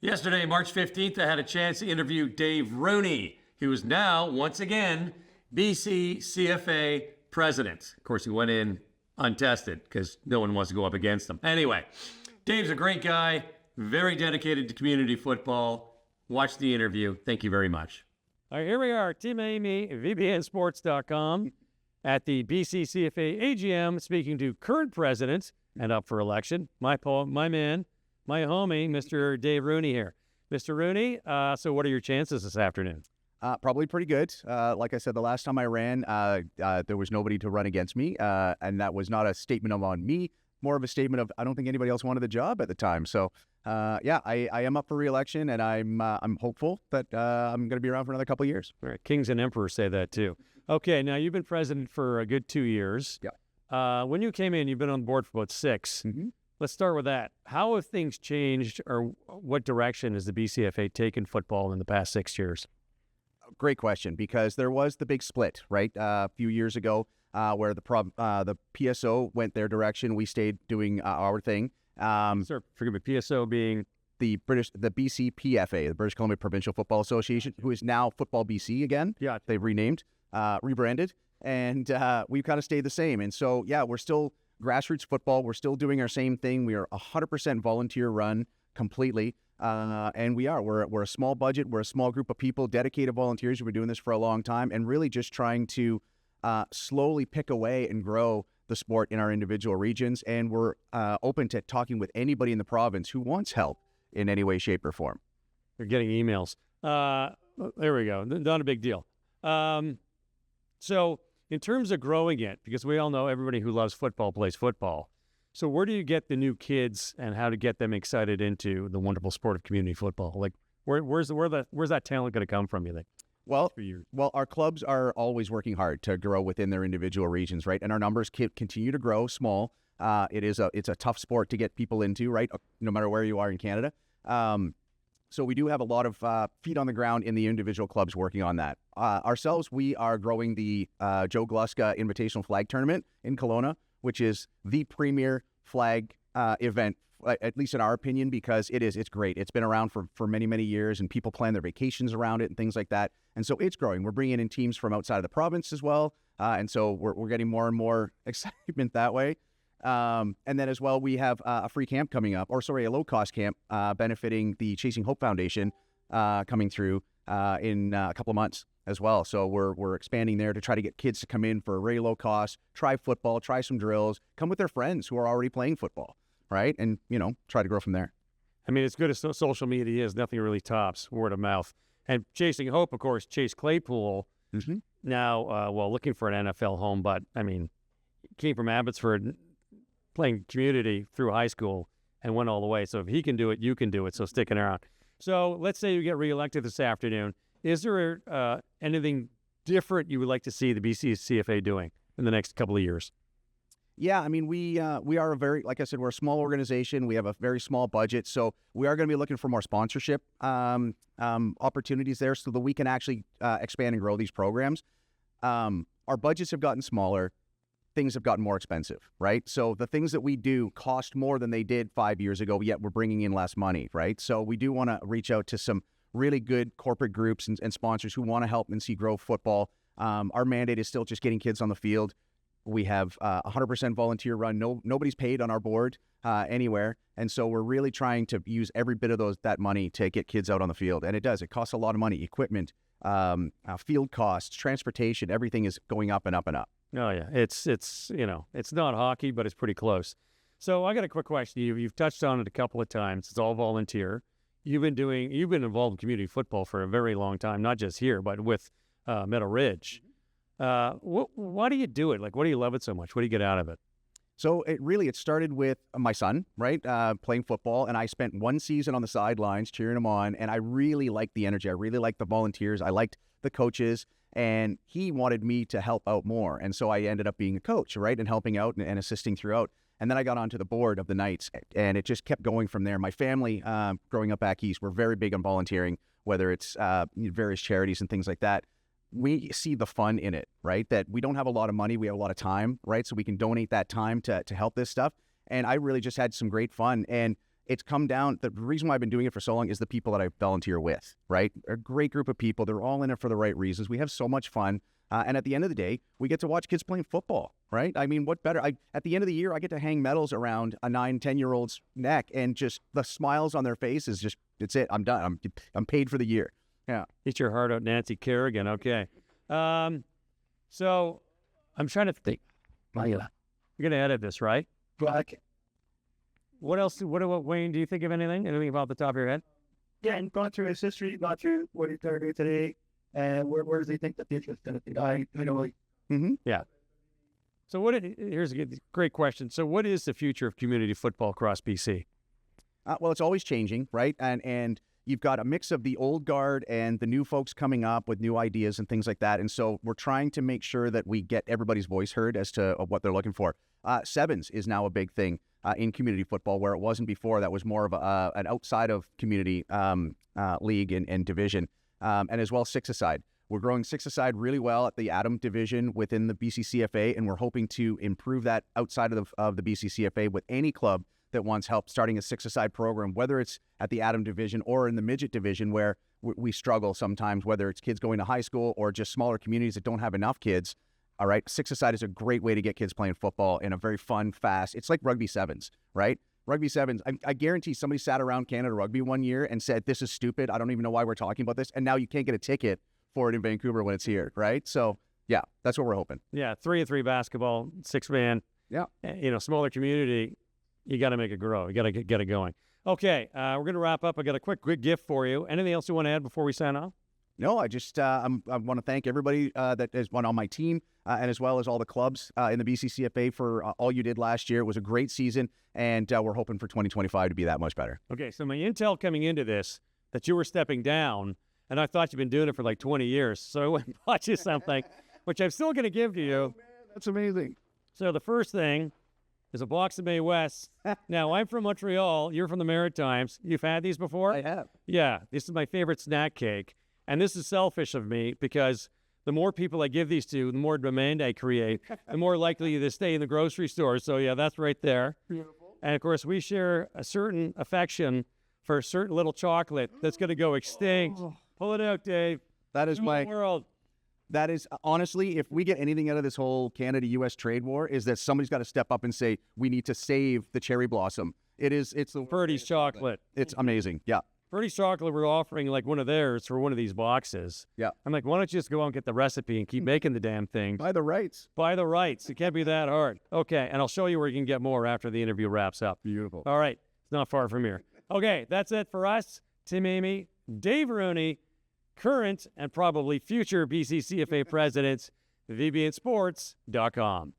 Yesterday, March 15th, I had a chance to interview Dave Rooney, who is now, once again, BC CFA president. Of course, he went in untested because no one wants to go up against him. Anyway, Dave's a great guy, very dedicated to community football. Watch the interview. Thank you very much. All right, here we are, Team Amey, VBNSports.com, at the BC CFA AGM, speaking to current president and up for election, my man, my homie, Mr. Dave Rooney here. Mr. Rooney, so what are your chances this afternoon? Probably pretty good. Like I said, the last time I ran, there was nobody to run against me, and that was not a statement on me, more of a statement of I don't think anybody else wanted the job at the time. So, yeah, I am up for re-election, and I'm hopeful that I'm going to be around for another couple of years. All right. Kings and emperors say that too. Okay, now you've been president for a good 2 years. Yeah. When you came in, you've been on board for about 6. Mm-hmm. Let's start with that. How have things changed, or what direction has the BCFA taken football in the past 6 years? Great question, because there was the big split, right, a few years ago, where the PSO went their direction. We stayed doing our thing. Sir, forgive me, PSO being? The BC PFA, the British Columbia Provincial Football Association, who is now Football BC again. Yeah. They've renamed, rebranded, and we've kind of stayed the same. And so, yeah, we're still grassroots football. We're still doing our same thing. We are 100% volunteer run completely. And we're a small budget. We're a small group of people, dedicated volunteers who've been doing this for a long time, and really just trying to slowly pick away and grow the sport in our individual regions. And we're open to talking with anybody in the province who wants help in any way, shape, or form. They're getting emails. There we go. Not a big deal. So in terms of growing it, because we all know everybody who loves football plays football. So where do you get the new kids and how to get them excited into the wonderful sport of community football? Like, where's that talent going to come from, you think? Well, our clubs are always working hard to grow within their individual regions, right? And our numbers continue to grow small. It's a tough sport to get people into, right? No matter where you are in Canada. So we do have a lot of feet on the ground in the individual clubs working on that. Ourselves, we are growing the Joe Gluska Invitational Flag Tournament in Kelowna, which is the premier flag event, at least in our opinion, because it's great. It's been around for many, many years, and people plan their vacations around it and things like that. And so it's growing. We're bringing in teams from outside of the province as well. And so we're getting more and more excitement that way. And then as well, we have a free camp coming up, a low-cost camp benefiting the Chasing Hope Foundation coming through in a couple of months as well. So we're expanding there to try to get kids to come in for a very low cost, try football, try some drills, come with their friends who are already playing football, right? And, try to grow from there. I mean, as good as social media is, nothing really tops word of mouth. And Chasing Hope, of course, Chase Claypool, now, looking for an NFL home, but, I mean, came from Abbotsford, playing community through high school and went all the way. So if he can do it, you can do it. So sticking around. So let's say you get reelected this afternoon. Is there anything different you would like to see the BC CFA doing in the next couple of years? Yeah, I mean, we are like I said, we're a small organization. We have a very small budget. So we are going to be looking for more sponsorship opportunities there so that we can actually expand and grow these programs. Our budgets have gotten smaller. Things have gotten more expensive, right? So the things that we do cost more than they did 5 years ago, yet we're bringing in less money, right? So we do want to reach out to some really good corporate groups and sponsors who want to help and see grow football. Our mandate is still just getting kids on the field. We have 100% volunteer run. Nobody's paid on our board anywhere. And so we're really trying to use every bit of that money to get kids out on the field. And it does. It costs a lot of money, equipment, field costs, transportation, everything is going up and up and up. Oh, yeah. It's not hockey, but it's pretty close. So I got a quick question. You've touched on it a couple of times. It's all volunteer. You've been involved in community football for a very long time, not just here, but with Meadow Ridge. Why do you do it? Like, why do you love it so much? What do you get out of it? So it started with my son, right, playing football, and I spent one season on the sidelines cheering him on, and I really liked the energy. I really liked the volunteers. I liked the coaches, and he wanted me to help out more. And so I ended up being a coach, right, and helping out and assisting throughout. And then I got onto the board of the Knights, and it just kept going from there. My family, growing up back east, we're very big on volunteering, whether it's various charities and things like that. We see the fun in it, right? That we don't have a lot of money, we have a lot of time, right? So we can donate that time to help this stuff. And I really just had some great fun. And it's come down. The reason why I've been doing it for so long is the people that I volunteer with, right? A great group of people. They're all in it for the right reasons. We have so much fun. And at the end of the day, we get to watch kids playing football, right? I mean, what better? At the end of the year, I get to hang medals around a 9, 10-year-old's neck, and just the smiles on their face is just, it's it. I'm done. I'm paid for the year. Yeah. Eat your heart out, Nancy Kerrigan. Okay. So I'm trying to think. You're going to edit this, right? What else? What Wayne, do you think of anything? Anything off the top of your head? Yeah, and gone through his history, gone through what he's going to do today, and where does he think the future is going to be? Yeah. So here's a great question. So what is the future of community football across BC? Well, it's always changing, right? And you've got a mix of the old guard and the new folks coming up with new ideas and things like that. And so we're trying to make sure that we get everybody's voice heard as to what they're looking for. Sevens is now a big thing in community football, where it wasn't before. That was more of an outside of community league and division, and as well six-a-side. We're growing six-a-side really well at the Adam division within the BCCFA, and we're hoping to improve that outside of the BCCFA with any club that wants help starting a six-a-side program, whether it's at the Adam division or in the midget division, where we struggle sometimes, whether it's kids going to high school or just smaller communities that don't have enough kids. All right, six-a-side is a great way to get kids playing football in a very fun, fast. It's like rugby sevens, right? Rugby sevens, I guarantee somebody sat around Canada Rugby one year and said, this is stupid. I don't even know why we're talking about this. And now you can't get a ticket for it in Vancouver when it's here, right? So, yeah, that's what we're hoping. Yeah, 3-on-3 basketball, 6-man. Yeah. Smaller community. You got to make it grow. You got to get it going. Okay, we're going to wrap up. I got a quick gift for you. Anything else you want to add before we sign off? No, I just I want to thank everybody that is on my team and as well as all the clubs in the BCCFA for all you did last year. It was a great season, and we're hoping for 2025 to be that much better. Okay, so my intel coming into this, that you were stepping down, and I thought you've been doing it for like 20 years, so I went and bought you something, which I'm still going to give to you. Oh, man, that's amazing. So the first thing is a box of May West. Now, I'm from Montreal. You're from the Maritimes. You've had these before? I have. Yeah, this is my favorite snack cake. And this is selfish of me because the more people I give these to, the more demand I create, the more likely they stay in the grocery store. So, yeah, that's right there. Beautiful. And, of course, we share a certain affection for a certain little chocolate that's going to go extinct. Oh. Pull it out, Dave. That is my world. That is, honestly, if we get anything out of this whole Canada-U.S. trade war, is that somebody's got to step up and say, we need to save the cherry blossom. It's the Purdy's chocolate. It's amazing. Yeah. Purdy's chocolate, we're offering like one of theirs for one of these boxes. Yeah. I'm like, why don't you just go out and get the recipe and keep making the damn thing? Buy the rights. Buy the rights. It can't be that hard. Okay, and I'll show you where you can get more after the interview wraps up. Beautiful. All right. It's not far from here. Okay, that's it for us. Tim Amey, Dave Rooney, current and probably future BCCFA presidents, VBNsports.com.